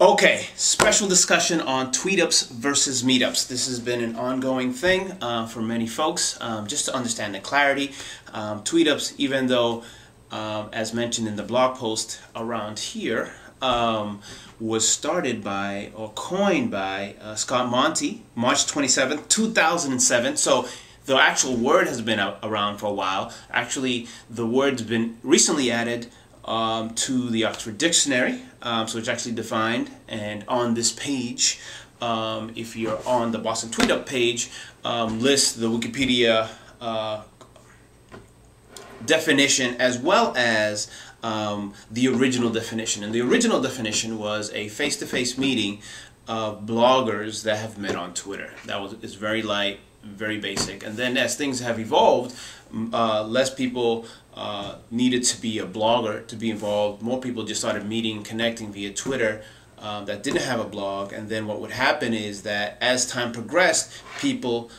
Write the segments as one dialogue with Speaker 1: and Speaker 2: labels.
Speaker 1: Okay, special discussion on Tweetups versus Meetups. This has been an ongoing thing for many folks. Just to understand the clarity, Tweetups, even though, as mentioned in the blog post around here, was started by or coined by Scott Monty, March 27th, 2007. So the actual word has been around for a while. Actually, the word's been recently added to the Oxford Dictionary, so it's actually defined, and on this page, if you're on the BostonTweetUp page, lists the Wikipedia definition as well as the original definition. And the original definition was a face-to-face meeting of bloggers that have met on Twitter. It's very light, very basic. And then as things have evolved, less people needed to be a blogger to be involved. More people just started meeting, connecting via Twitter that didn't have a blog. And then what would happen is that as time progressed, people,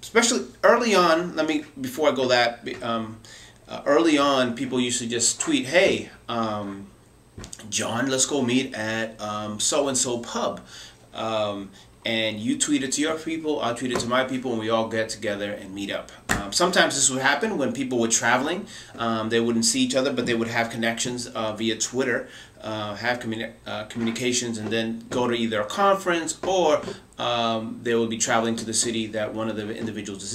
Speaker 1: especially early on, before I go that, early on, people used to just tweet, hey, John, let's go meet at so-and-so pub. And you tweet it to your people, I tweet it to my people, and we all get together and meet up. Sometimes this would happen when people were traveling. They wouldn't see each other, but they would have connections via Twitter, have communications, and then go to either a conference or they would be traveling to the city that one of the individuals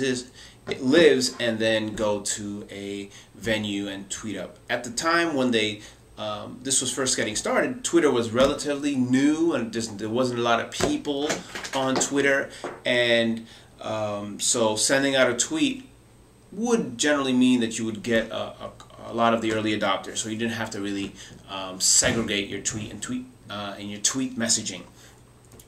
Speaker 1: lives, and then go to a venue and tweet up. At the time when this was first getting started, Twitter was relatively new, and there wasn't a lot of people on Twitter, and so sending out a tweet would generally mean that you would get a lot of the early adopters, so you didn't have to really segregate your tweet and your tweet messaging.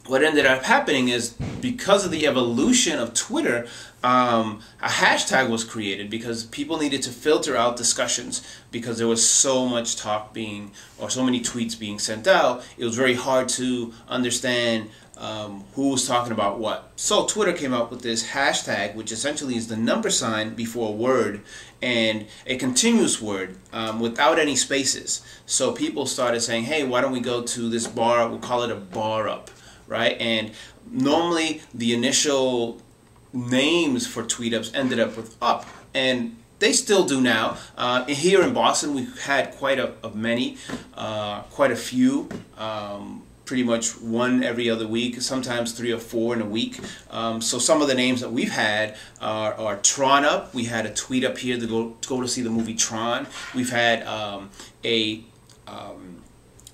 Speaker 1: What ended up happening is, because of the evolution of Twitter, a hashtag was created because people needed to filter out discussions because there was so much talk or so many tweets being sent out. It was very hard to understand who was talking about what. So Twitter came up with this hashtag, which essentially is the number sign before a word and a continuous word without any spaces. So people started saying, hey, why don't we go to this bar? We'll call it a bar up. Right? And normally the initial names for Tweetups ended up with up, and they still do now. Here in Boston, we've had quite a few, pretty much one every other week, sometimes 3 or 4 in a week. So some of the names that we've had are Tron Up. We had a tweet up here to go to see the movie Tron. We've had a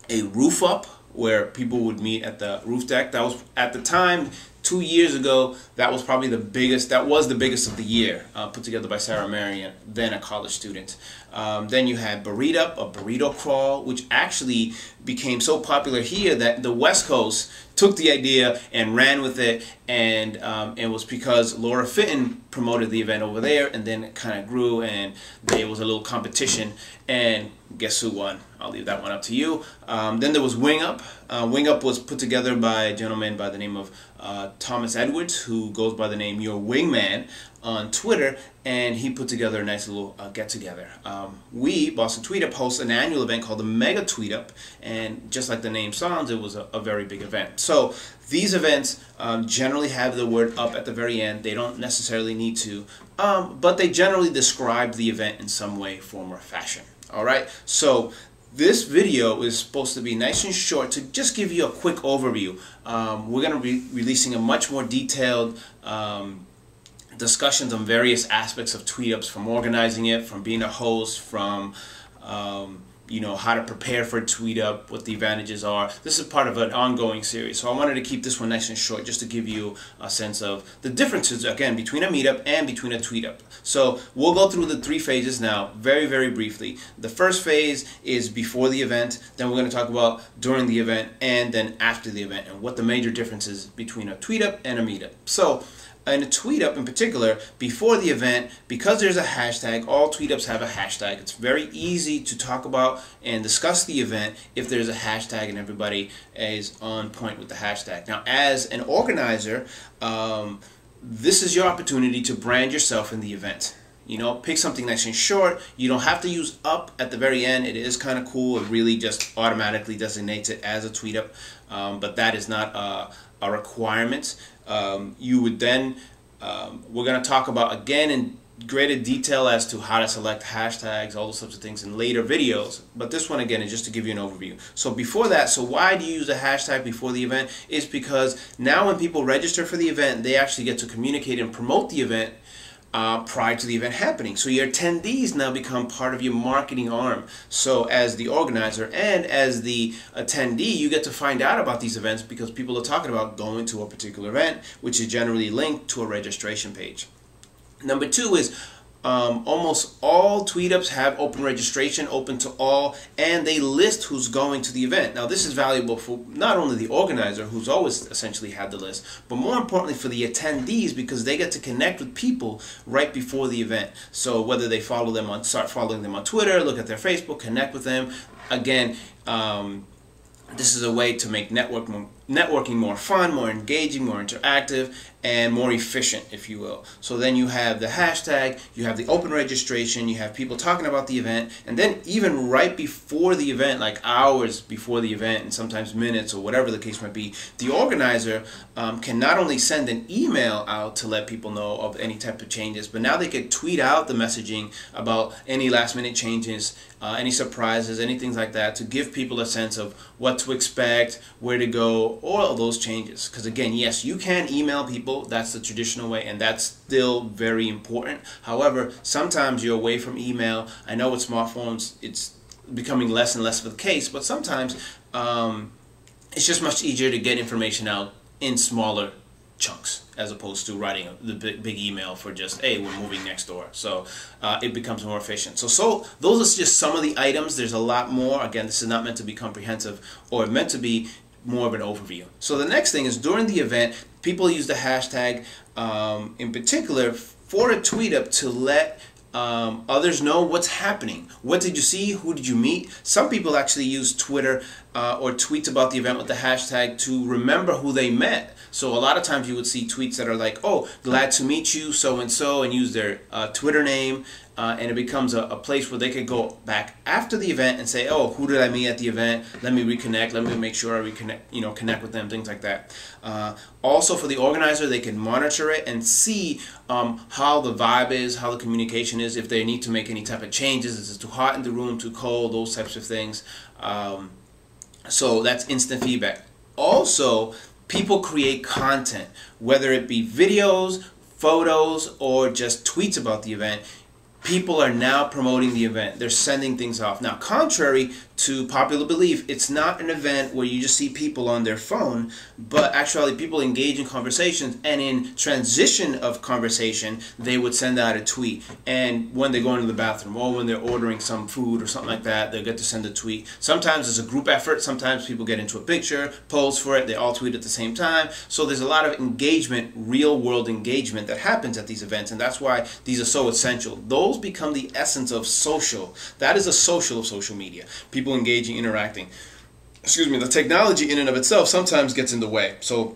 Speaker 1: roof up, where people would meet at the roof deck. That was, at the time, 2 years ago, that was probably the biggest, that was the biggest of the year, put together by Sarah Marion, then a college student. Then you had Burrito, a burrito crawl, which actually became so popular here that the West Coast took the idea and ran with it, and it was because Laura Fitton promoted the event over there, and then it kind of grew, and there was a little competition, and guess who won? I'll leave that one up to you. Then there was Wing Up. Wing Up was put together by a gentleman by the name of Thomas Edwards, who goes by the name Your Wingman on Twitter, and he put together a nice little get-together. We, BostonTweetUp, host an annual event called the Mega Tweetup, and just like the name sounds, it was a very big event. So these events generally have the word up at the very end. They don't necessarily need to, but they generally describe the event in some way, form, or fashion. Alright, so this video is supposed to be nice and short to just give you a quick overview. We're going to be releasing a much more detailed discussions on various aspects of Tweetups, from organizing it, from being a host, from you know, how to prepare for a Tweetup, what the advantages are. This is part of an ongoing series, so I wanted to keep this one nice and short just to give you a sense of the differences, again, between a Meetup and between a Tweetup. So we'll go through the 3 phases now, very, very briefly. The first phase is before the event, then we're going to talk about during the event, and then after the event, and what the major differences between a Tweetup and a Meetup. So in a Tweetup in particular, before the event, because there's a hashtag, all Tweetups have a hashtag. It's very easy to talk about and discuss the event if there's a hashtag and everybody is on point with the hashtag. Now, as an organizer, this is your opportunity to brand yourself in the event. You know, pick something nice and short. You don't have to use up at the very end. It is kind of cool. It really just automatically designates it as a tweet up, but that is not a requirement. You would then, we're going to talk about again in greater detail as to how to select hashtags, all those sorts of things in later videos. But this one again is just to give you an overview. So before that, so why do you use a hashtag before the event? Is because now when people register for the event, they actually get to communicate and promote the event prior to the event happening. So your attendees now become part of your marketing arm. So as the organizer and as the attendee, you get to find out about these events because people are talking about going to a particular event, which is generally linked to a registration page. Number two is almost all Tweetups have open registration, open to all, and they list who's going to the event. Now this is valuable for not only the organizer, who's always essentially had the list, but more importantly for the attendees, because they get to connect with people right before the event. So whether they follow them on, start following them on Twitter, look at their Facebook, connect with them. Again, this is a way to make networking more fun, more engaging, more interactive, and more efficient, if you will. So then you have the hashtag, you have the open registration, you have people talking about the event, and then even right before the event, like hours before the event, and sometimes minutes or whatever the case might be, the organizer can not only send an email out to let people know of any type of changes, but now they could tweet out the messaging about any last minute changes, any surprises, anything like that, to give people a sense of what to expect, where to go, all of those changes. Because again, yes, you can email people, that's the traditional way, and that's still very important. However, sometimes you're away from email. I know with smartphones it's becoming less and less of the case, but sometimes it's just much easier to get information out in smaller chunks as opposed to writing the big email for just, hey, we're moving next door. So it becomes more efficient. So those are just some of the items. There's a lot more. Again, this is not meant to be comprehensive or meant to be more of an overview. So the next thing is during the event, people use the hashtag in particular for a tweet up to let others know what's happening. What did you see? Who did you meet? Some people actually use Twitter or tweets about the event with the hashtag to remember who they met. So a lot of times you would see tweets that are like, oh, glad to meet you, so-and-so, and use their Twitter name. And it becomes a place where they could go back after the event and say, oh, who did I meet at the event? Let me reconnect. Let me make sure I reconnect, connect with them, things like that. Also, for the organizer, they can monitor it and see how the vibe is, how the communication is, if they need to make any type of changes. Is it too hot in the room, too cold, those types of things. So that's instant feedback. Also, people create content, whether it be videos, photos, or just tweets about the event. People are now promoting the event. They're sending things off. Now, contrary to popular belief, it's not an event where you just see people on their phone, but actually people engage in conversations, and in transition of conversation, they would send out a tweet. And when they go into the bathroom or when they're ordering some food or something like that, they'll get to send a tweet. Sometimes it's a group effort. Sometimes people get into a picture, pose for it, they all tweet at the same time. So there's a lot of engagement, real world engagement that happens at these events, and that's why these are so essential. Those become the essence of social. That is a social of social media. People engaging, interacting. Excuse me, the technology in and of itself sometimes gets in the way. So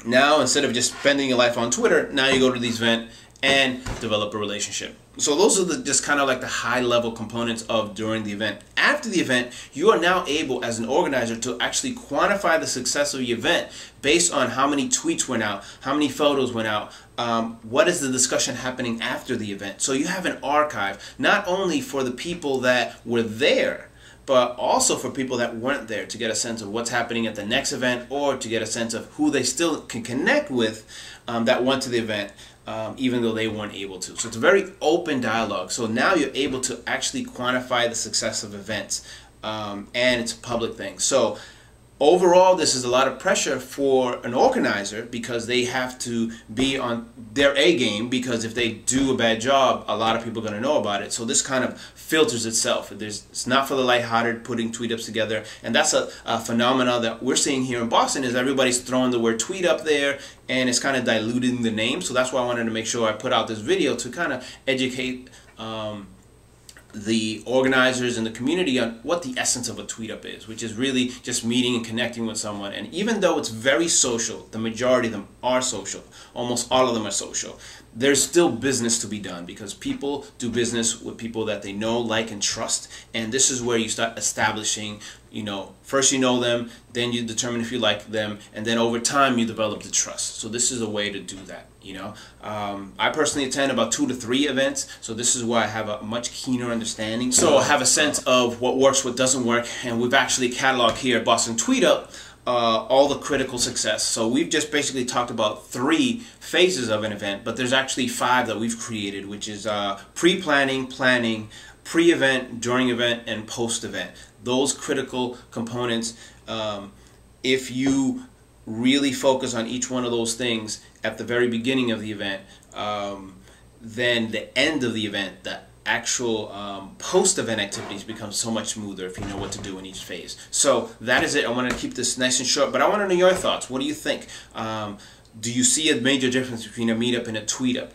Speaker 1: now, instead of just spending your life on Twitter, now you go to these events and develop a relationship. So those are just kind of like the high level components of during the event. After the event, you are now able as an organizer to actually quantify the success of the event based on how many tweets went out, how many photos went out, what is the discussion happening after the event. So you have an archive, not only for the people that were there, but also for people that weren't there, to get a sense of what's happening at the next event, or to get a sense of who they still can connect with that went to the event, even though they weren't able to. So it's a very open dialogue. So now you're able to actually quantify the success of events, and it's a public thing. So overall, this is a lot of pressure for an organizer, because they have to be on their A game, because if they do a bad job, a lot of people are going to know about it. So this kind of filters itself. It's not for the lighthearted putting tweet-ups together, and that's a phenomenon that we're seeing here in Boston, is everybody's throwing the word tweet up there, and it's kind of diluting the name. So that's why I wanted to make sure I put out this video to kind of educate the organizers and the community on what the essence of a Tweetup is, which is really just meeting and connecting with someone. And even though it's very social, the majority of them are social, almost all of them are social, there's still business to be done, because people do business with people that they know, like, and trust. And this is where you start establishing, first you know them, then you determine if you like them, and then over time you develop the trust. So this is a way to do that. I personally attend about 2 to 3 events, so this is why I have a much keener understanding. So I have a sense of what works, what doesn't work, and we've actually cataloged here at BostonTweetUp all the critical success. So we've just basically talked about 3 phases of an event, but there's actually 5 that we've created, which is pre-planning, planning, pre-event, during event, and post-event. Those critical components, if you really focus on each one of those things at the very beginning of the event, then the end of the event, the actual post-event activities become so much smoother if you know what to do in each phase. So that is it. I wanted to keep this nice and short, but I want to know your thoughts. What do you think? Do you see a major difference between a meetup and a tweetup?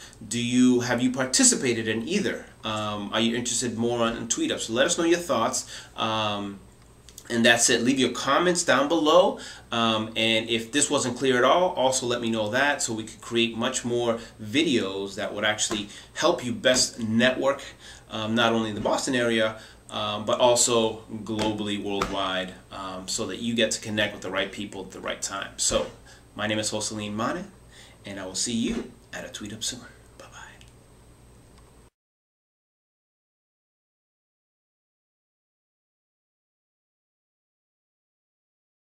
Speaker 1: Have you participated in either? Are you interested more on Tweetups? So let us know your thoughts. And that's it. Leave your comments down below. And if this wasn't clear at all, also let me know that, so we could create much more videos that would actually help you best network, not only in the Boston area, but also globally, worldwide, so that you get to connect with the right people at the right time. So my name is Joselin Mane, and I will see you at a Tweetup soon.